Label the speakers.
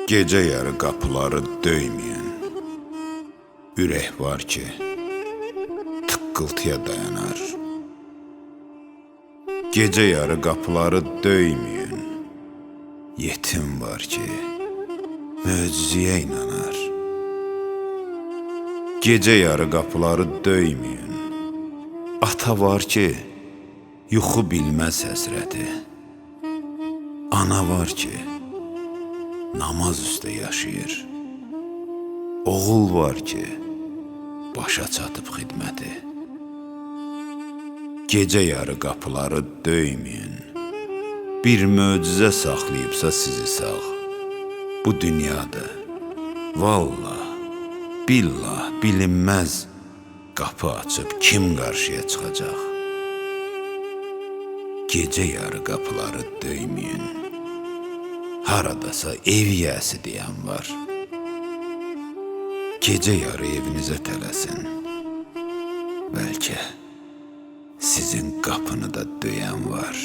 Speaker 1: Gece yarı kapıları döymeyen ürək var ki, tıqqıltıya dayanar. Gece yarı kapıları döymeyen yetim var ki, möcüzəyə inanar. Gece yarı kapıları döymeyen ata var ki, yuxu bilməz həsrəti. Ana var ki, namaz üstə yaşayır. Oğul var ki, başa çatıb xidməti. Gecə yarı qapıları döyməyin, bir möcüzə saxlayıbsa sizi sağ. Bu dünyada vallah, billah, bilinməz qapı açıb kim qarşıya çıxacaq? Gecə yarı qapıları döyməyin, haradasa ev yiyəsi deyən var. Gecə yarı evinizə tələsin, bəlkə sizin qapını da döyən var.